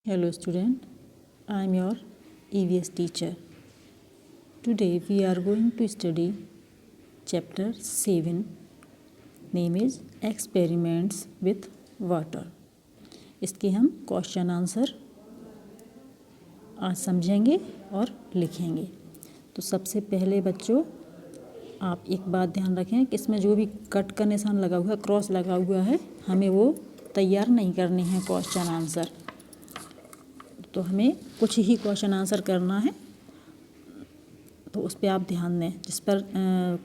Hello student, I am your EVS teacher. Today we are going to study chapter 7, name is experiments with water. इसके हम question answer आज समझेंगे और लिखेंगे। तो सबसे पहले बच्चों आप एक बात ध्यान रखें कि इसमें जो भी कट का निशान लगा हुआ है, क्रॉस लगा हुआ है, हमें वो तैयार नहीं करने हैं क्वेश्चन आंसर। तो हमें कुछ ही क्वेश्चन आंसर करना है, तो उस पर आप ध्यान दें। जिस पर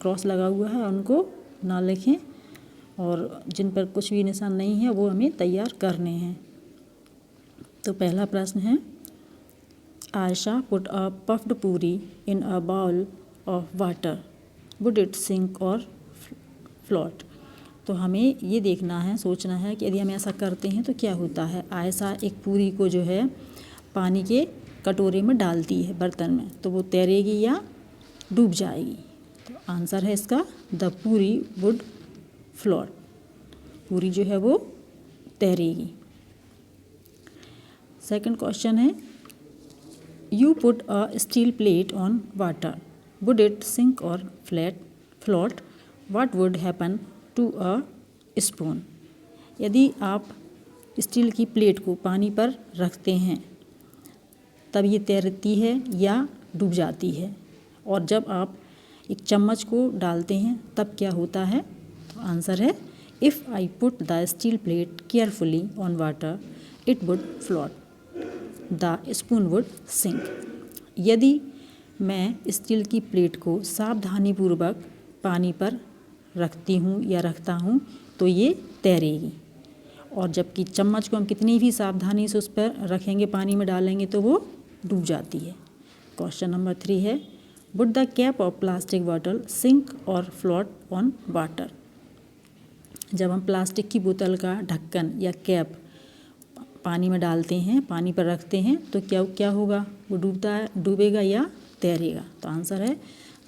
क्रॉस लगा हुआ है उनको ना लिखें और जिन पर कुछ भी निशान नहीं है वो हमें तैयार करने हैं। तो पहला प्रश्न है, Ayesha put a puffed puri in a bowl of water, would it sink और फ्लोट। तो हमें ये देखना है, सोचना है कि यदि हम ऐसा करते हैं तो क्या होता है। आयशा एक पूरी को जो है पानी के कटोरे में डालती है, बर्तन में, तो वो तैरेगी या डूब जाएगी। तो आंसर है इसका द पूरी वुड फ्लोट। पूरी जो है वो तैरेगी। सेकंड क्वेश्चन है, you put a steel plate on water, would it sink और float, what would happen to a spoon. यदि आप स्टील की प्लेट को पानी पर रखते हैं तब ये तैरती है या डूब जाती है, और जब आप एक चम्मच को डालते हैं तब क्या होता है। तो आंसर है if I put the steel plate carefully on water it would float, the spoon would sink. यदि मैं स्टील की प्लेट को सावधानीपूर्वक पानी पर रखती हूँ या रखता हूँ तो ये तैरेगी, और जबकि चम्मच को हम कितनी भी सावधानी से उस पर रखेंगे, पानी में डालेंगे, तो वो डूब जाती है। क्वेश्चन नंबर 3 है, would the cap of plastic bottle sink और फ्लोट ऑन वाटर। जब हम प्लास्टिक की बोतल का ढक्कन या कैप पानी में डालते हैं, पानी पर रखते हैं, तो क्या होगा, वो डूबेगा या तैरेगा। तो आंसर है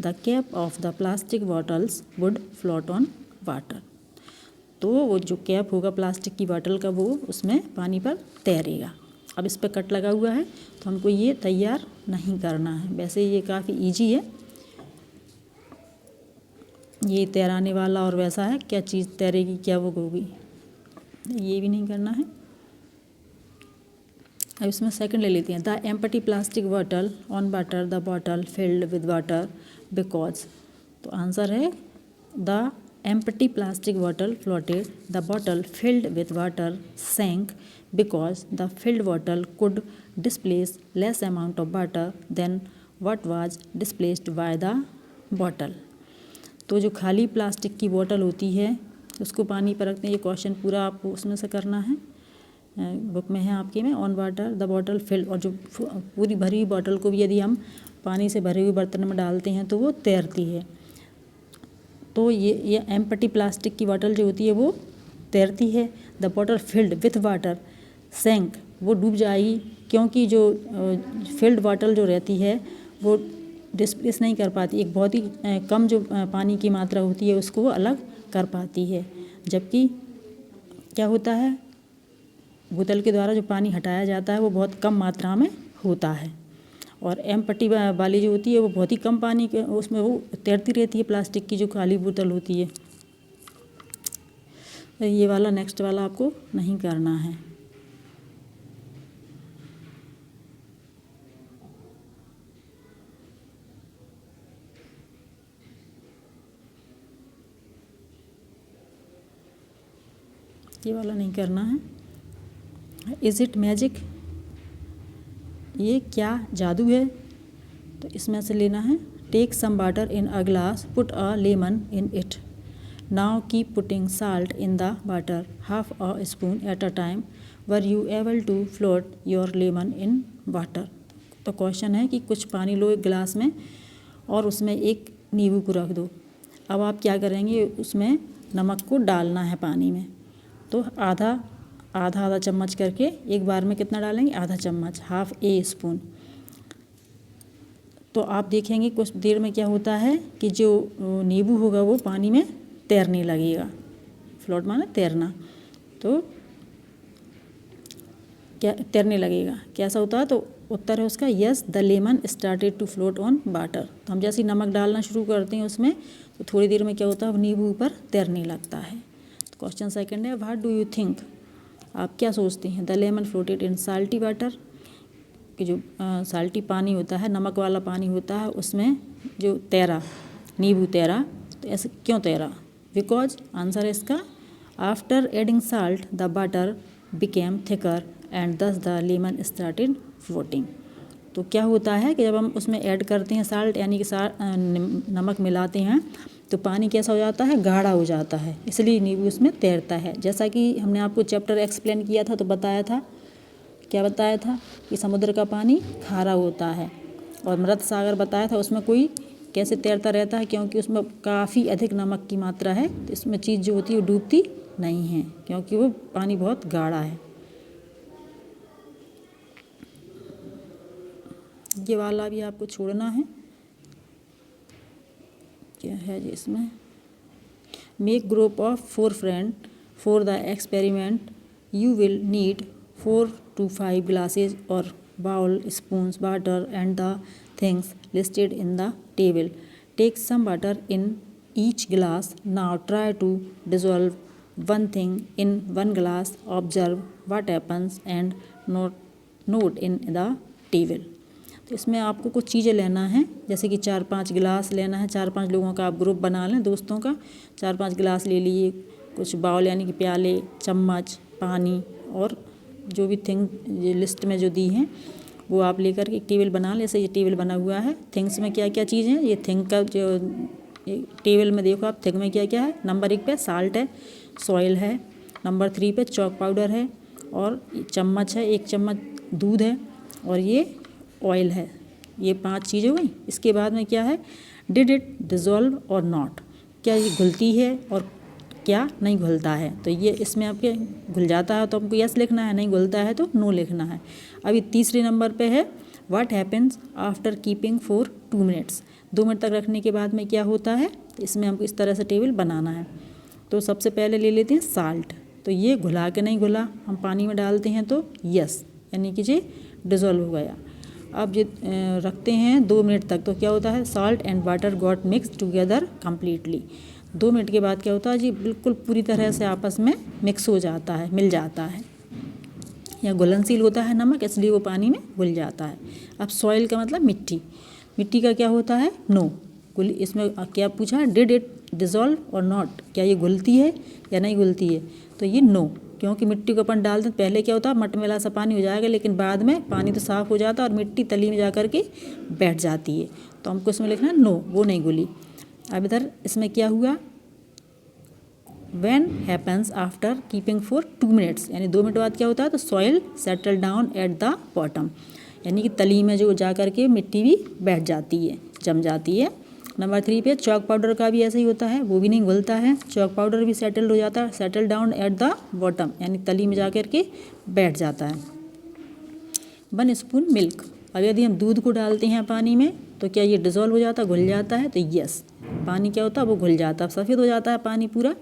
the cap of the plastic bottles would float on water. तो वो जो कैप होगा प्लास्टिक की बॉटल का, वो उसमें पानी पर तैरेगा। अब इस पर कट लगा हुआ है तो हमको ये तैयार नहीं करना है। वैसे ये काफ़ी इजी है, ये तैराने वाला और वैसा है, क्या चीज़ तैरेगी क्या वो होगी, ये भी नहीं करना है। अब इसमें सेकंड ले लेते हैं, the empty plastic bottle on water, the bottle filled with water because. तो आंसर है the empty plastic bottle floated, the bottle filled with water sank because the filled bottle could displace less amount of water than what was displaced by the bottle। तो जो खाली plastic की बोतल होती है उसको पानी पर रखते हैं। ये क्वेश्चन पूरा आपको उसमें से करना है, बुक में है आपके में, on water the bottle field. और जो पूरी भरी हुई बॉटल को भी यदि हम पानी से भरे हुए बर्तन में डालते हैं तो वो तैरती है। तो ये एम्प्टी प्लास्टिक की बॉटल जो होती है वो तैरती है। The bottle filled with water sank, वो डूब जाएगी, क्योंकि जो फिल्ड बॉटल जो रहती है वो डिस्प्लेस नहीं कर पाती, एक बहुत ही कम जो पानी की मात्रा होती है उसको वो अलग कर पाती है। जबकि क्या होता है, बोतल के द्वारा जो पानी हटाया जाता है वो बहुत कम मात्रा में होता है, और एम्प्टी वाली जो होती है वो बहुत ही कम पानी के उसमें वो तैरती रहती है, प्लास्टिक की जो खाली बोतल होती है। ये वाला नेक्स्ट वाला आपको नहीं करना है। ये वाला नहीं करना है। इज़ इट मैजिक, ये क्या जादू है। तो इसमें से लेना है, take some water in a glass, put a lemon in it, now keep putting salt in the water, half a spoon at a time, were you able to float your lemon in water. तो question है कि कुछ पानी लो एक गिलास में और उसमें एक नींबू को रख दो। अब आप क्या करेंगे, उसमें नमक को डालना है पानी में, तो आधा चम्मच करके एक बार में कितना डालेंगे, आधा चम्मच, हाफ ए स्पून। तो आप देखेंगे कुछ देर में क्या होता है कि जो नींबू होगा वो पानी में तैरने लगेगा। फ्लोट माने तैरना। तो क्या तैरने लगेगा, कैसा होता है? तो उत्तर है उसका yes, the lemon started to float on water. तो हम जैसे ही नमक डालना शुरू करते हैं उसमें, तो थोड़ी देर में क्या होता है, नींबू ऊपर तैरने लगता है। तो क्वेश्चन सेकंड है, व्हाट डू यू थिंक, आप क्या सोचते हैं? The lemon floated in salty water, कि जो साल्टी पानी होता है, नमक वाला पानी होता है, उसमें जो तैरा, नींबू तैरा। तो ऐसे क्यों तैरा? बिकॉज, आंसर है इसका, after adding salt the water became thicker and दस द लेमन स्टार्टेड फ्लोटिंग। तो क्या होता है कि जब हम उसमें ऐड करते हैं साल्ट, यानी कि नमक मिलाते हैं, तो पानी कैसा हो जाता है, गाढ़ा हो जाता है, इसलिए नींबू उसमें तैरता है। जैसा कि हमने आपको चैप्टर एक्सप्लेन किया था, तो बताया था, क्या बताया था कि समुद्र का पानी खारा होता है, और मृत सागर बताया था, उसमें कोई कैसे तैरता रहता है, क्योंकि उसमें काफ़ी अधिक नमक की मात्रा है, तो इसमें चीज़ जो होती है वो डूबती नहीं है, क्योंकि वो पानी बहुत गाढ़ा है। ये वाला भी आपको छोड़ना है। क्या है जी इसमें? Make group of 4 friend for the experiment, you will need 4 to 5 glasses or bowl, spoons, water and the things listed in the table. Take some water in each glass. Now try to dissolve one thing in one glass. Observe what happens and note in the table. तो इसमें आपको कुछ चीज़ें लेना है, जैसे कि 4-5 गिलास लेना है। 4-5 लोगों का आप ग्रुप बना लें, दोस्तों का। 4-5 गिलास ले लिए, कुछ बाउल यानी कि प्याले, चम्मच, पानी, और जो भी थिंग ये लिस्ट में जो दी हैं वो आप लेकर के एक टेबल बना लें। जैसे ये टेबल बना हुआ है, थिंग्स में क्या क्या चीज़ है, ये थिंग का जो टेबल में देखो आप, थिंग में क्या क्या है। नंबर 1 पे साल्ट है, सॉइल है, नंबर 3 पे चॉक पाउडर है, और चम्मच है, 1 चम्मच दूध है, और ये ऑयल है। ये 5 चीज़ें हो गई। इसके बाद में क्या है, डिड इट डिज़ोल्व और नॉट, क्या ये घुलती है और क्या नहीं घुलता है। तो ये इसमें आपके घुल जाता है तो हमको यस लिखना है, नहीं घुलता है तो नो लिखना है। अभी तीसरे नंबर पे है, what happens after keeping for 2 minutes, 2 minute तक रखने के बाद में क्या होता है। इसमें हमको इस तरह से टेबल बनाना है। तो सबसे पहले ले लेते हैं साल्ट। तो ये घुला के नहीं घुला, हम पानी में डालते हैं तो यस, यानी कि ये डिज़ोल्व हो गया। अब ये रखते हैं 2 मिनट तक, तो क्या होता है, salt and water got mix together completely. 2 minute के बाद क्या होता है जी, बिल्कुल पूरी तरह से आपस में मिक्स हो जाता है, मिल जाता है, या घुलनशील होता है नमक, इसलिए वो पानी में घुल जाता है। अब सॉइल का मतलब मिट्टी, मिट्टी का क्या होता है, नो। इसमें क्या पूछा, डिड इट डिज़ोल्व और नॉट, क्या ये घुलती है या नहीं घुलती है। तो ये नो, क्योंकि मिट्टी को अपन डालते हैं, पहले क्या होता है, मटमैला सा पानी हो जाएगा, लेकिन बाद में पानी तो साफ़ हो जाता है और मिट्टी तली में जा कर के बैठ जाती है। तो हमको इसमें लिखना है नो, वो नहीं घुली। अब इधर इसमें क्या हुआ, when happens after keeping for 2 minutes, यानी 2 मिनट बाद क्या होता है, तो soil settle down at the bottom, यानी कि तली में जो जा कर के मिट्टी भी बैठ जाती है, जम जाती है। नंबर 3 पे चॉक पाउडर का भी ऐसा ही होता है, वो भी नहीं घुलता है, चॉक पाउडर भी सेटल हो जाता है, settle down at the bottom, यानी तली में जा कर के बैठ जाता है। 1 स्पून मिल्क, अब यदि हम दूध को डालते हैं पानी में, तो क्या ये डिज़ोल्व हो जाता है, घुल जाता है। तो यस, पानी क्या होता है, वो घुल जाता है, सफ़ेद हो जाता है पानी पूरा।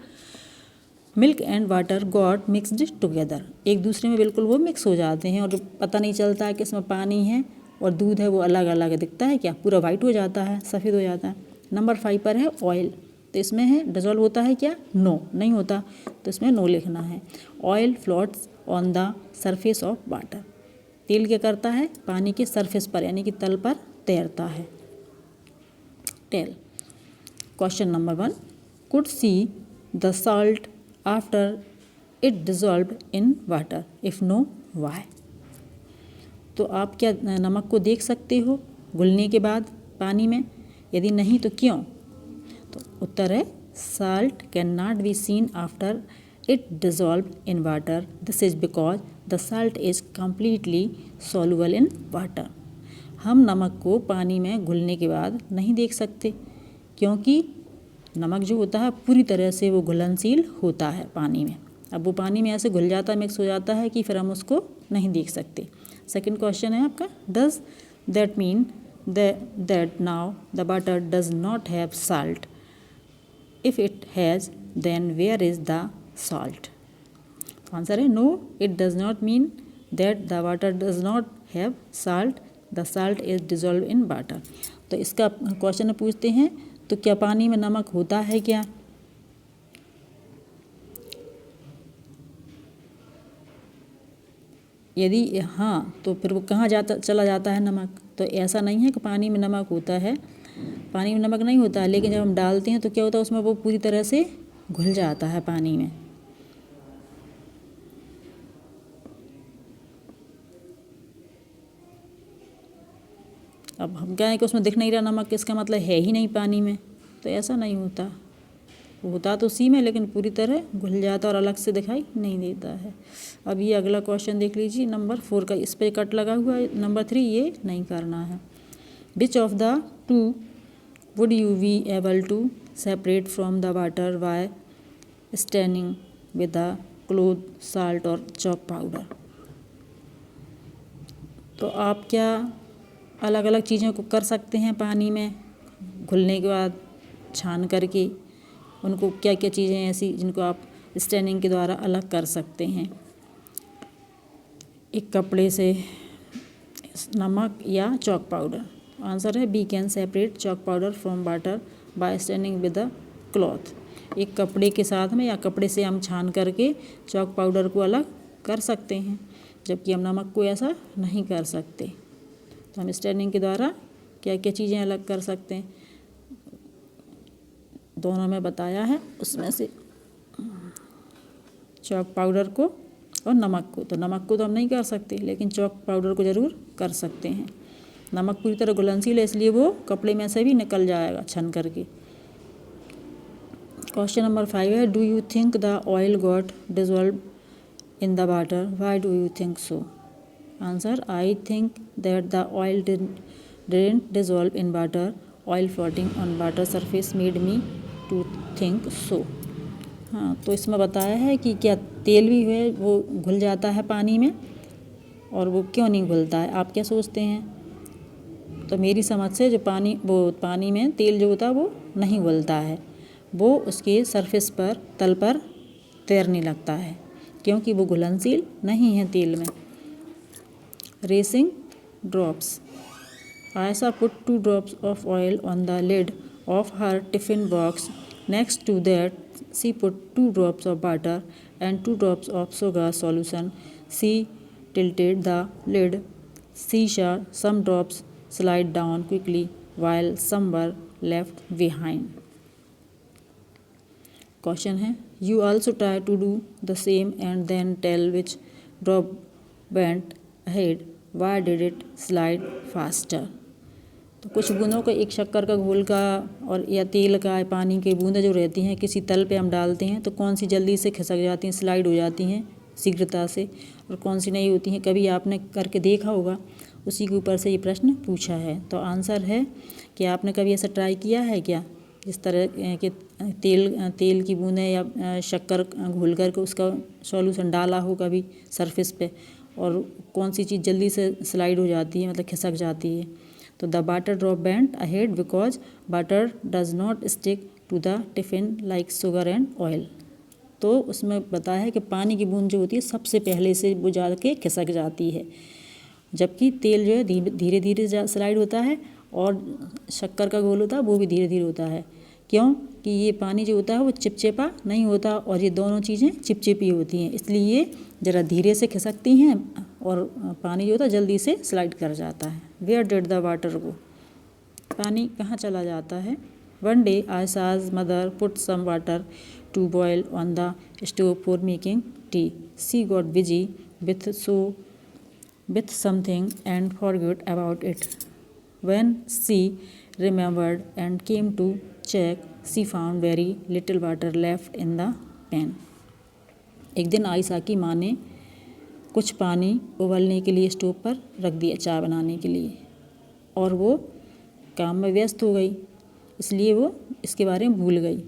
Milk and water got mixed together, एक दूसरे में बिल्कुल वो मिक्स हो जाते हैं, और पता नहीं चलता है कि इसमें पानी है और दूध है, वो अलग अलग दिखता है, क्या पूरा वाइट हो जाता है, सफ़ेद हो जाता है। नंबर 5 पर है ऑयल, तो इसमें है डिज़ोल्व होता है क्या, नो, नहीं होता, तो इसमें नो लिखना है। Oil floats on the surface of water, तेल क्या करता है, पानी के सरफेस पर यानी कि तल पर तैरता है। Tell. Question number 1, could see the salt after it dissolved in water, if no why. तो आप क्या नमक को देख सकते हो घुलने के बाद पानी में, यदि नहीं तो क्यों। तो उत्तर है, salt can not be seen after it dissolved in water, this is because the salt is completely soluble in water. हम नमक को पानी में घुलने के बाद नहीं देख सकते, क्योंकि नमक जो होता है पूरी तरह से वो घुलनशील होता है पानी में। अब वो पानी में ऐसे घुल जाता है, मिक्स हो जाता है कि फिर हम उसको नहीं देख सकते। सेकंड क्वेश्चन है आपका, does that mean that now the water does not have salt, if it has then where is the salt. Answer है no, it does not mean that the water does not have salt, the salt is dissolve in water. तो इसका question पूछते हैं तो क्या पानी में नमक होता है क्या? यदि हाँ तो फिर वो कहाँ चला जाता है नमक? तो ऐसा नहीं है कि पानी में नमक होता है, पानी में नमक नहीं होता है, लेकिन जब हम डालते हैं तो क्या होता है उसमें वो पूरी तरह से घुल जाता है पानी में। अब हम क्या है कि उसमें दिख नहीं रहा नमक, इसका मतलब है ही नहीं पानी में, तो ऐसा नहीं होता, होता तो सी में लेकिन पूरी तरह घुल जाता और अलग से दिखाई नहीं देता है। अब ये अगला क्वेश्चन देख लीजिए नंबर 4 का, इस पर कट लगा हुआ है। नंबर 3 ये नहीं करना है। Which of the two would you be able to separate from the water by straining with the cloth, salt और चॉक पाउडर? तो आप क्या अलग अलग चीज़ों को कर सकते हैं पानी में घुलने के बाद छान करके? उनको क्या क्या चीज़ें ऐसी जिनको आप स्टैनिंग के द्वारा अलग कर सकते हैं? एक कपड़े से नमक या चॉक पाउडर। आंसर है B, can separate chalk powder from water by straining with the cloth. एक कपड़े के साथ में या कपड़े से हम छान करके चॉक पाउडर को अलग कर सकते हैं, जबकि हम नमक को ऐसा नहीं कर सकते। तो हम स्टैनिंग के द्वारा क्या क्या चीज़ें अलग कर सकते हैं, दोनों में बताया है, उसमें से चॉक पाउडर को और नमक को। तो नमक को तो हम नहीं कर सकते, लेकिन चॉक पाउडर को ज़रूर कर सकते हैं। नमक पूरी तरह घुलनशील है, इसलिए वो कपड़े में से भी निकल जाएगा छन करके। क्वेश्चन नंबर 5 है, do you think the oil got dissolve in the water, why do you think so? Answer, I think that the oil didn't dissolve in water, oil floating on water surface made me to think so. हाँ, तो इसमें बताया है कि क्या तेल भी है वो घुल जाता है पानी में, और वो क्यों नहीं घुलता है, आप क्या सोचते हैं? तो मेरी समझ से जो पानी में तेल जो होता है वो नहीं घुलता है, वो उसके सरफेस पर, तल पर तैरने लगता है, क्योंकि वो घुलनशील नहीं है तेल में। Racing drops. Aisha put 2 drops of oil on the lid of her tiffin box. Next to that, she put 2 drops of butter and 2 drops of sugar solution. She tilted the lid. She saw some drops slide down quickly while some were left behind. Question है, you also try to do the same and then tell which drop went ahead. Why did it slide faster? तो कुछ बूंदों का, एक शक्कर का घोल का और या तेल का, पानी की बूंदें जो रहती हैं किसी तल पे हम डालते हैं, तो कौन सी जल्दी से खिसक जाती हैं, स्लाइड हो जाती हैं शीघ्रता से, और कौन सी नहीं होती हैं? कभी आपने करके देखा होगा, उसी के ऊपर से ये प्रश्न पूछा है। तो आंसर है कि आपने कभी ऐसा ट्राई किया है क्या, जिस तरह के तेल की बूंदें या शक्कर घोल करके उसका सॉल्यूशन डाला हो कभी सरफेस पे, और कौन सी चीज़ जल्दी से स्लाइड हो जाती है, मतलब खिसक जाती है? तो the water drop went ahead because water does not stick to the tiffin like sugar and oil. तो उसमें बताया है कि पानी की बूंद जो होती है सबसे पहले से वो जा के खिसक जाती है, जबकि तेल जो है धीरे धीरे स्लाइड होता है, और शक्कर का घोल होता है वो भी धीरे धीरे होता है। क्यों कि ये पानी जो होता है वो चिपचिपा नहीं होता, और ये दोनों चीज़ें चिपचिपी होती हैं, इसलिए ये ज़रा धीरे से खिसकती हैं, और पानी जो होता है जल्दी से स्लाइड कर जाता है। Where did the water go? पानी कहाँ चला जाता है? One day Ayesha's mother put some water to boil on the stove for making tea. She got busy with something and forgot about it. When she remembered and came to check, she found very little water left in the pan. एक दिन आयशा की माँ ने कुछ पानी उबलने के लिए स्टोव पर रख दिया चाय बनाने के लिए, और वो काम में व्यस्त हो गई, इसलिए वो इसके बारे में भूल गई।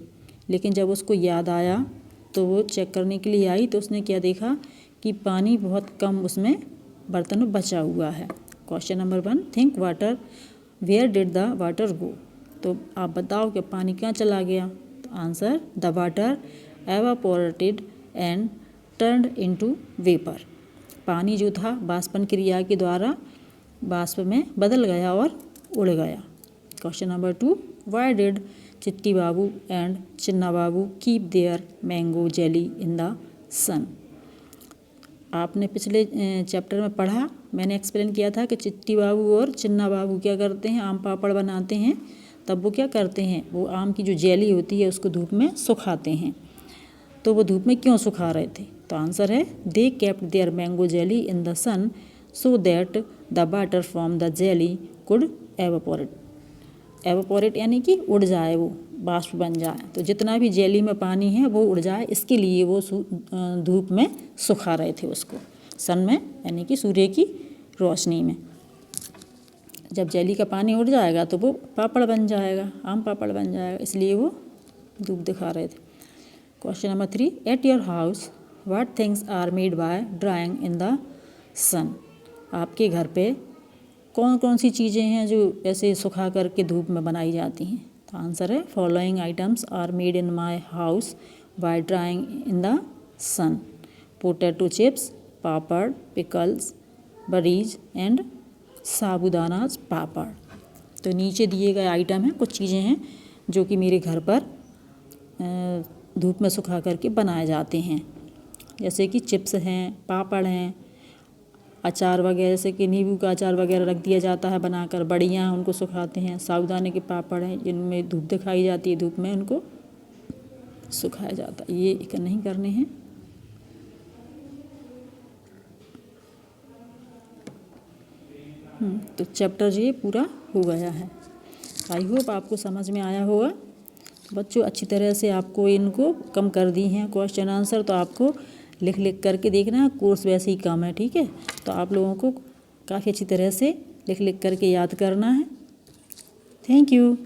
लेकिन जब उसको याद आया तो वो चेक करने के लिए आई, तो उसने क्या देखा कि पानी बहुत कम उसमें बर्तन में बचा हुआ है। Question number 1, think water, where did the water go? तो आप बताओ कि पानी कहाँ चला गया? तो answer, the water evaporated and turned into vapour. पानी जो था वाष्पन क्रिया के द्वारा वाष्प में बदल गया और उड़ गया। Question number 2, why did Chitti Babu and Chinna Babu keep their mango jelly in the sun. आपने पिछले चैप्टर में पढ़ा, मैंने एक्सप्लेन किया था कि चिट्टी बाबू और चिन्ना बाबू क्या करते हैं, आम पापड़ बनाते हैं। तब वो क्या करते हैं, वो आम की जो जेली होती है उसको धूप में सुखाते हैं। तो वो धूप में क्यों सुखा रहे थे, तो आंसर है they kept their mango jelly in the sun so that the water from the jelly could evaporate. Evaporate यानी कि उड़ जाए, वो वाष्प बन जाए, तो जितना भी जेली में पानी है वो उड़ जाए, इसके लिए वो धूप में सुखा रहे थे उसको, सन में यानी कि सूर्य की रोशनी में। जब जेली का पानी उड़ जाएगा तो वो पापड़ बन जाएगा, आम पापड़ बन जाएगा, इसलिए वो धूप दिखा रहे थे। Question number 3, at your house what things are made by drying in the sun. आपके घर पे कौन कौन सी चीज़ें हैं जो ऐसे सुखा करके धूप में बनाई जाती हैं, तो आंसर है following items are made in my house by drying in the sun, potato chips, papad, pickles, badis and sabudana papad. तो नीचे दिए गए आइटम हैं, कुछ चीज़ें हैं जो कि मेरे घर पर धूप में सुखा करके बनाए जाते हैं, जैसे कि चिप्स हैं, पापड़ हैं, अचार वगैरह, जैसे कि नींबू का अचार वगैरह रख दिया जाता है बनाकर, बड़ियाँ उनको सुखाते हैं, साबुदाने के पापड़ हैं जिनमें धूप दिखाई जाती है, धूप में उनको सुखाया जाता है। ये नहीं करने हैं। तो चैप्टर ये पूरा हो गया है। आई होप आपको समझ में आया होगा। बच्चों अच्छी तरह से आपको इनको कम कर दी हैं क्वेश्चन आंसर, तो आपको लिख लिख करके देखना है, कोर्स वैसे ही कम है, ठीक है। तो आप लोगों को काफ़ी अच्छी तरह से लिख लिख करके याद करना है। Thank you.